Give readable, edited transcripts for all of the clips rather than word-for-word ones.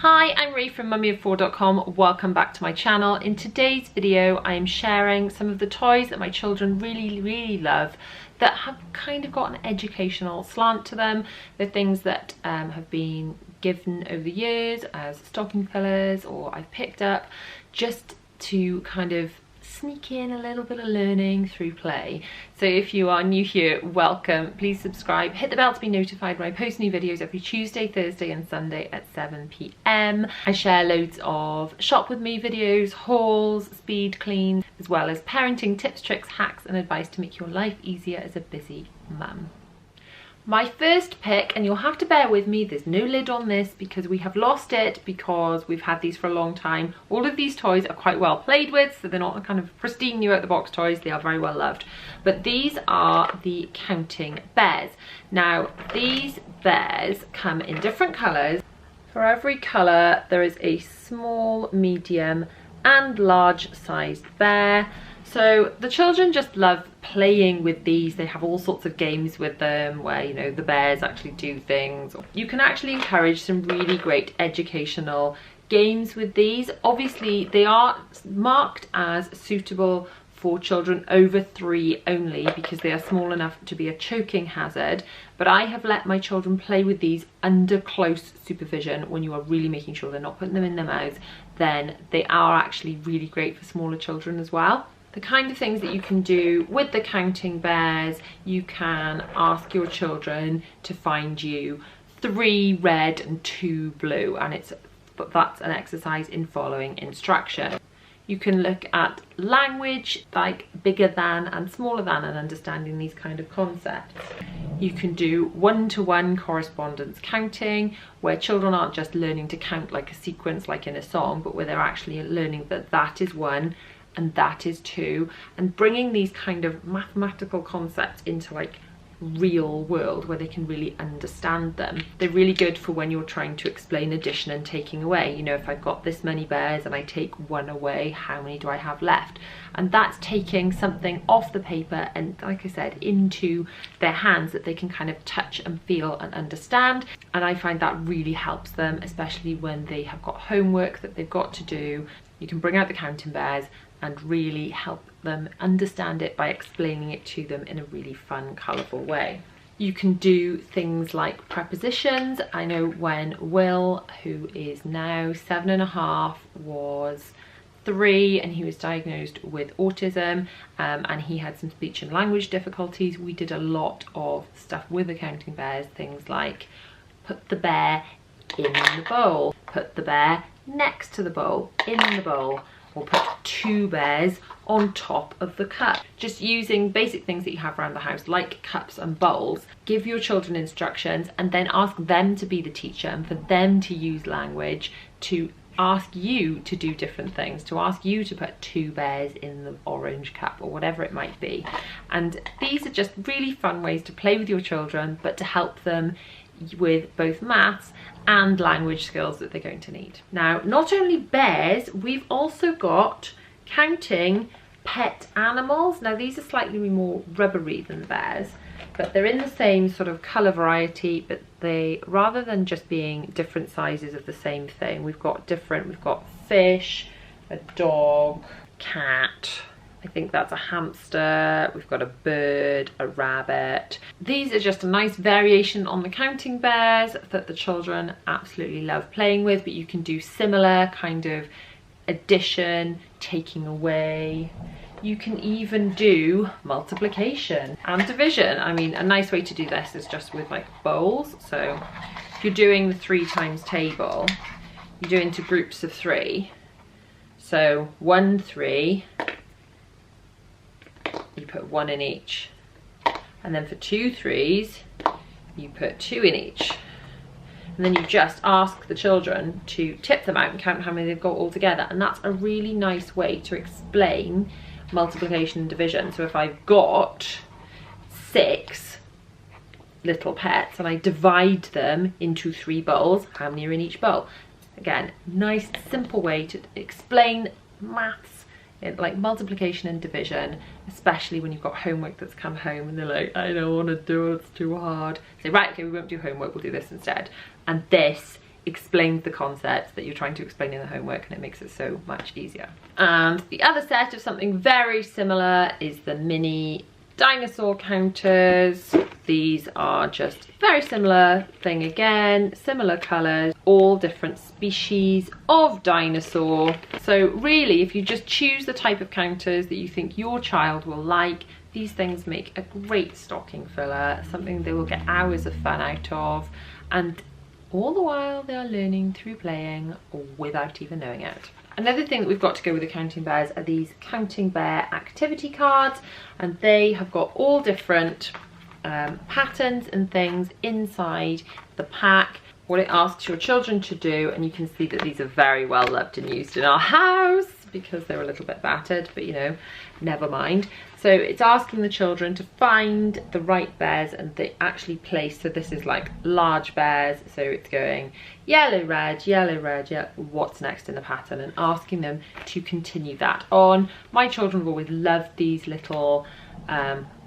Hi, I'm Ray from mummyof4.com. Welcome back to my channel. In today's video, I am sharing some of the toys that my children really love that have kind of got an educational slant to them. They're things that have been given over the years as stocking fillers or I've picked up just to kind of sneak in a little bit of learning through play. So if you are new here, welcome. Please subscribe, hit the bell to be notified when I post new videos every Tuesday, Thursday and Sunday at 7 p.m. I share loads of shop with me videos, hauls, speed cleans, as well as parenting tips, tricks, hacks and advice to make your life easier as a busy mum. My first pick, and you'll have to bear with me, there's no lid on this because we have lost it because we've had these for a long time. All of these toys are quite well played with, so they're not kind of pristine new out the box toys, they are very well loved. But these are the counting bears. Now, these bears come in different colours. For every colour, there is a small, medium and large sized bear. So the children just love playing with these. They have all sorts of games with them where, you know, the bears actually do things. You can actually encourage some really great educational games with these. Obviously, they are marked as suitable for children over 3 only because they are small enough to be a choking hazard. But I have let my children play with these under close supervision. When you are really making sure they're not putting them in their mouths, then they are actually really great for smaller children as well. The kind of things that you can do with the counting bears, you can ask your children to find you 3 red and 2 blue, and that's an exercise in following instruction. You can look at language like bigger than and smaller than and understanding these kind of concepts. You can do one-to-one correspondence counting where children aren't just learning to count like a sequence like in a song, but where they're actually learning that that is 1 and that is 2, and bringing these kind of mathematical concepts into like real world where they can really understand them. They're really good for when you're trying to explain addition and taking away. You know, if I've got this many bears and I take 1 away, how many do I have left? And that's taking something off the paper and, like I said, into their hands that they can kind of touch and feel and understand. And I find that really helps them, especially when they have got homework that they've got to do. You can bring out the counting bears and really help them understand it by explaining it to them in a really fun, colourful way. You can do things like prepositions. I know when Will, who is now 7.5, was 3 and he was diagnosed with autism and he had some speech and language difficulties, we did a lot of stuff with the counting bears, things like put the bear in the bowl, put the bear next to the bowl, in the bowl, or put 2 bears on top of the cup. Just using basic things that you have around the house like cups and bowls. Give your children instructions and then ask them to be the teacher and for them to use language to ask you to do different things, to ask you to put 2 bears in the orange cup or whatever it might be. And these are just really fun ways to play with your children but to help them with both maths and language skills that they're going to need. Now, not only bears, we've also got counting pet animals. Now, these are slightly more rubbery than bears, but they're in the same sort of colour variety, but they, rather than just being different sizes of the same thing, we've got fish, a dog, cat, I think that's a hamster, we've got a bird, a rabbit. These are just a nice variation on the counting bears that the children absolutely love playing with, but you can do similar kind of addition, taking away. You can even do multiplication and division. I mean, a nice way to do this is just with like bowls. So if you're doing the 3 times table, you do into groups of 3. So 1, 3, you put 1 in each, and then for 2 3s you put 2 in each, and then you just ask the children to tip them out and count how many they've got all together. And that's a really nice way to explain multiplication and division. So if I've got 6 little pets and I divide them into 3 bowls, how many are in each bowl? Again, nice simple way to explain maths, like multiplication and division, especially when you've got homework that's come home and they're like, I don't want to do it, it's too hard. Say, right, okay, we won't do homework, we'll do this instead. And this explains the concepts that you're trying to explain in the homework, and it makes it so much easier. And the other set of something very similar is the mini dinosaur counters. These are just very similar thing again, similar colours, all different species of dinosaur. So really, if you just choose the type of counters that you think your child will like, these things make a great stocking filler, something they will get hours of fun out of, and all the while they are learning through playing without even knowing it. Another thing that we've got to go with the counting bears are these counting bear activity cards, and they have got all different patterns and things inside the pack, what it asks your children to do. And you can see that these are very well loved and used in our house because they're a little bit battered, but you know, never mind. So it's asking the children to find the right bears, and they actually place, so this is like large bears, so it's going yellow, red, yeah, what's next in the pattern, and asking them to continue that on. My children have always loved these little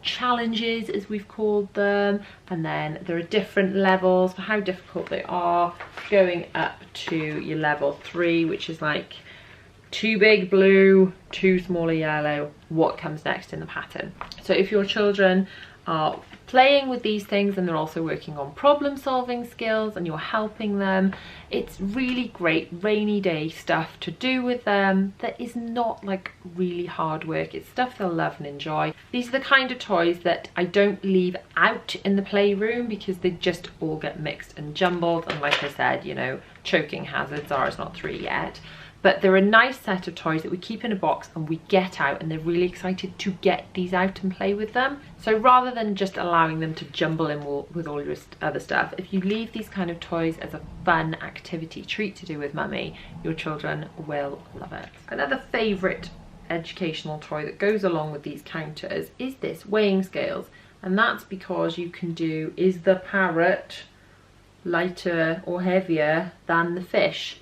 challenges, as we've called them, and then there are different levels for how difficult they are, going up to your level 3, which is like too big blue, too smaller yellow, what comes next in the pattern. So if your children are playing with these things and they're also working on problem solving skills and you're helping them, it's really great rainy day stuff to do with them that is not like really hard work. It's stuff they'll love and enjoy. These are the kind of toys that I don't leave out in the playroom because they just all get mixed and jumbled, and like I said, you know, choking hazards. Ours not 3 yet. But they're a nice set of toys that we keep in a box and we get out, and they're really excited to get these out and play with them. So rather than just allowing them to jumble in with all your other stuff, if you leave these kind of toys as a fun activity treat to do with mummy, your children will love it. Another favourite educational toy that goes along with these counters is this weighing scales, and that's because you can do, is the parrot lighter or heavier than the fish,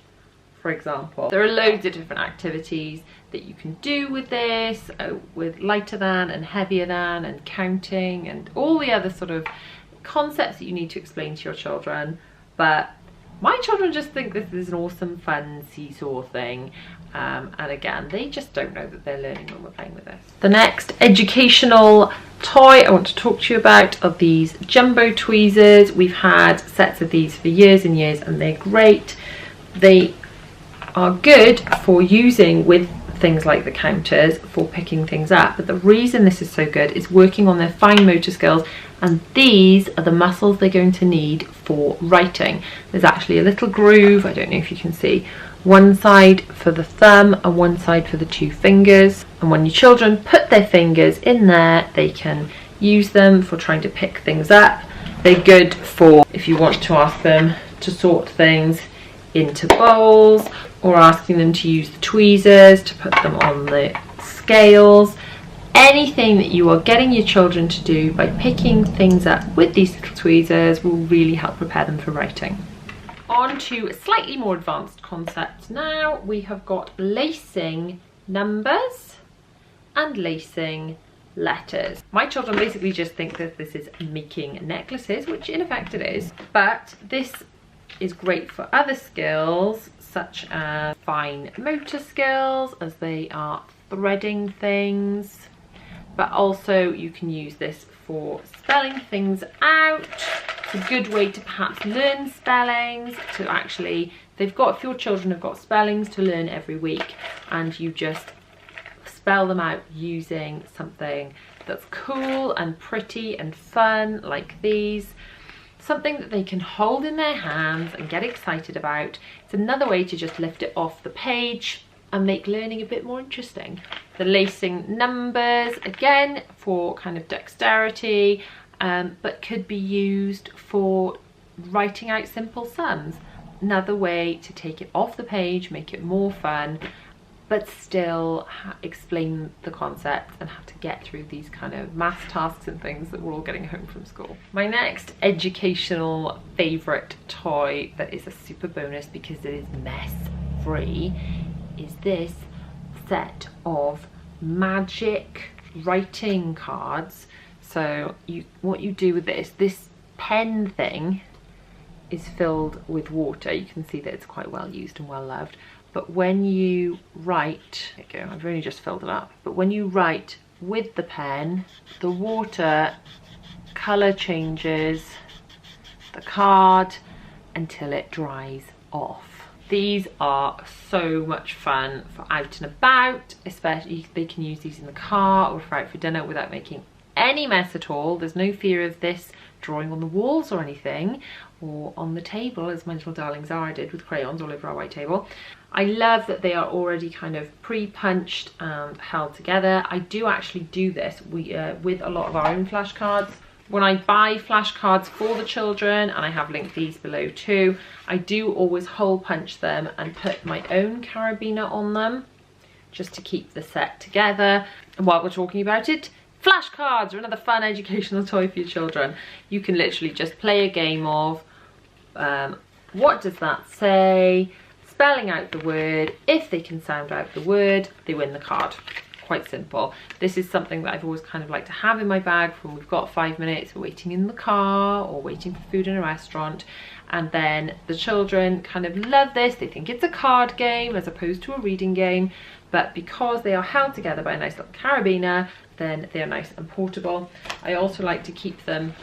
for example. There are loads of different activities that you can do with this, with lighter than and heavier than and counting and all the other sort of concepts that you need to explain to your children. But my children just think this is an awesome fun seesaw thing, and again, they just don't know that they're learning when we're playing with this. The next educational toy I want to talk to you about are these jumbo tweezers. We've had sets of these for years and years, and they're great. They are good for using with things like the counters for picking things up, but the reason this is so good is working on their fine motor skills, and these are the muscles they're going to need for writing. There's actually a little groove, I don't know if you can see, one side for the thumb and one side for the 2 fingers, and when your children put their fingers in there, they can use them for trying to pick things up. They're good for if you want to ask them to sort things into bowls, or asking them to use the tweezers to put them on the scales. Anything that you are getting your children to do by picking things up with these little tweezers will really help prepare them for writing. On to a slightly more advanced concept now. We have got lacing numbers and lacing letters. My children basically just think that this is making necklaces, which in effect it is, but this is great for other skills such as fine motor skills as they are threading things, but also you can use this for spelling things out. It's a good way to perhaps learn spellings, to actually, if your children have got spellings to learn every week, and you just spell them out using something that's cool and pretty and fun like these. Something that they can hold in their hands and get excited about. It's another way to just lift it off the page and make learning a bit more interesting. The lacing numbers, again, for kind of dexterity, but could be used for writing out simple sums. Another way to take it off the page, make it more fun, but still explain the concept and have to get through these kind of math tasks and things that we're all getting home from school. My next educational favourite toy that is a super bonus because it is mess free is this set of magic writing cards. So what you do with this pen thing is filled with water, you can see that it's quite well used and well loved. But when you write, there you go, I've only just filled it up, but when you write with the pen, the water colour changes the card until it dries off. These are so much fun for out and about, especially they can use these in the car or for out for dinner without making any mess at all. There's no fear of this drawing on the walls or anything, or on the table as my little darling Zara did with crayons all over our white table. I love that they are already kind of pre-punched and held together. I do actually do this with a lot of our own flashcards. When I buy flashcards for the children, and I have linked these below too, I do always hole punch them and put my own carabiner on them just to keep the set together. And while we're talking about it, flashcards are another fun educational toy for your children. You can literally just play a game of what does that say, spelling out the word. If they can sound out the word, they win the card. Quite simple. This is something that I've always kind of liked to have in my bag when we've got 5 minutes, we're waiting in the car or waiting for food in a restaurant, and then the children kind of love this. They think it's a card game as opposed to a reading game, but because they are held together by a nice little carabiner, then they are nice and portable. I also like to keep them,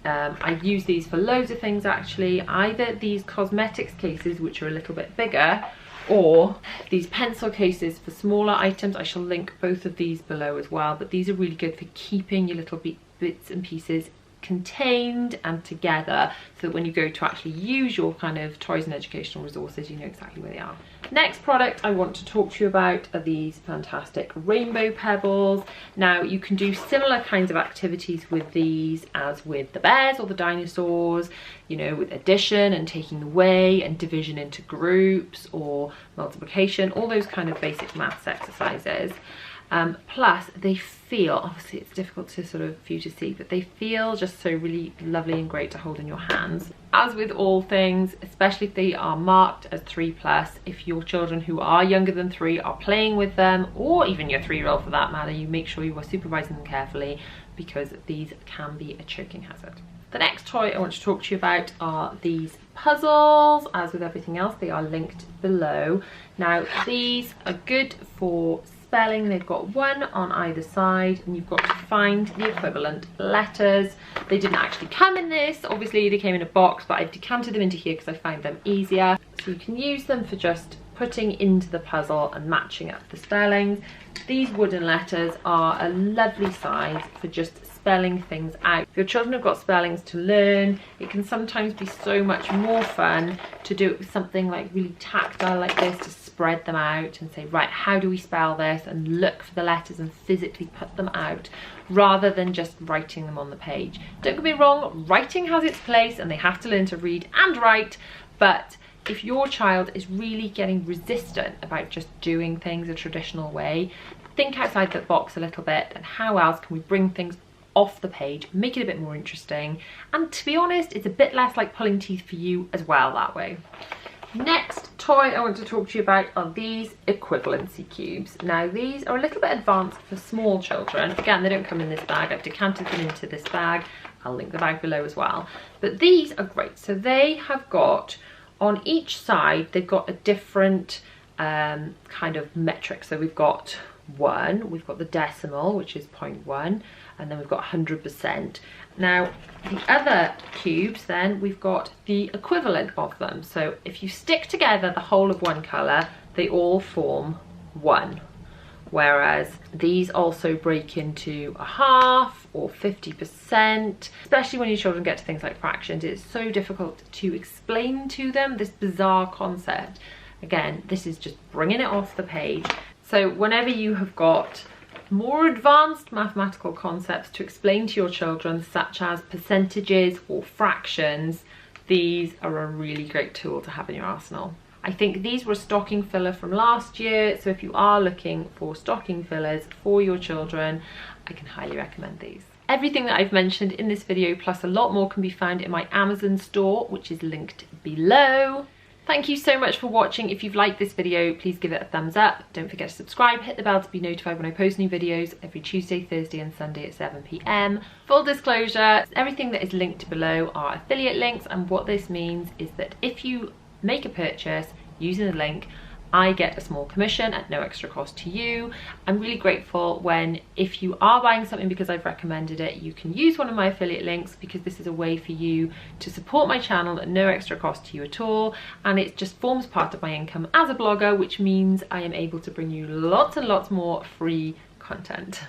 I use these for loads of things actually, either these cosmetics cases which are a little bit bigger, or these pencil cases for smaller items. I shall link both of these below as well, but these are really good for keeping your little bits and pieces contained and together, so that when you go to actually use your kind of toys and educational resources, you know exactly where they are. Next product I want to talk to you about are these fantastic rainbow pebbles. Now you can do similar kinds of activities with these as with the bears or the dinosaurs, you know, with addition and taking away and division into groups or multiplication, all those kind of basic maths exercises. Plus they feel, obviously it's difficult to for you to see, but they feel just so really lovely and great to hold in your hands. As with all things, especially if they are marked as 3+, if your children who are younger than 3 are playing with them, or even your 3-year-old for that matter, you make sure you are supervising them carefully, because these can be a choking hazard. The next toy I want to talk to you about are these puzzles. As with everything else, they are linked below. Now these are good for spelling. They've got one on either side, and you've got to find the equivalent letters. They didn't actually come in this, obviously they came in a box, but I've decanted them into here because I find them easier. So you can use them for just putting into the puzzle and matching up the spellings. These wooden letters are a lovely size for just spelling things out. If your children have got spellings to learn, it can sometimes be so much more fun to do it with something like really tactile like this, to spread them out and say, right, how do we spell this, and look for the letters and physically put them out, rather than just writing them on the page. Don't get me wrong, writing has its place and they have to learn to read and write, but if your child is really getting resistant about just doing things a traditional way, think outside the box a little bit, and how else can we bring things off the page, make it a bit more interesting, and to be honest, it's a bit less like pulling teeth for you as well that way. Next toy I want to talk to you about are these equivalency cubes. Now these are a little bit advanced for small children. Again, they don't come in this bag, I've decanted them into this bag. I'll link the bag below as well. But these are great. So they have got, on each side, they've got a different kind of metric. So we've got 1, we've got the decimal, which is 0.1, and then we've got 100%. Now the other cubes, then we've got the equivalent of them. So if you stick together the whole of one colour, they all form 1. Whereas these also break into a half or 50%, especially when your children get to things like fractions. It's so difficult to explain to them this bizarre concept. Again, this is just bringing it off the page. So whenever you have got more advanced mathematical concepts to explain to your children, such as percentages or fractions, these are a really great tool to have in your arsenal. I think these were a stocking filler from last year, so if you are looking for stocking fillers for your children, I can highly recommend these. Everything that I've mentioned in this video plus a lot more can be found in my Amazon store, which is linked below. Thank you so much for watching. If you've liked this video, please give it a thumbs up. Don't forget to subscribe, hit the bell to be notified when I post new videos every Tuesday, Thursday and Sunday at 7 p.m. Full disclosure, everything that is linked below are affiliate links, and what this means is that if you make a purchase using the link, I get a small commission at no extra cost to you. I'm really grateful when, if you are buying something because I've recommended it, you can use one of my affiliate links, because this is a way for you to support my channel at no extra cost to you at all, and it just forms part of my income as a blogger, which means I am able to bring you lots and lots more free content.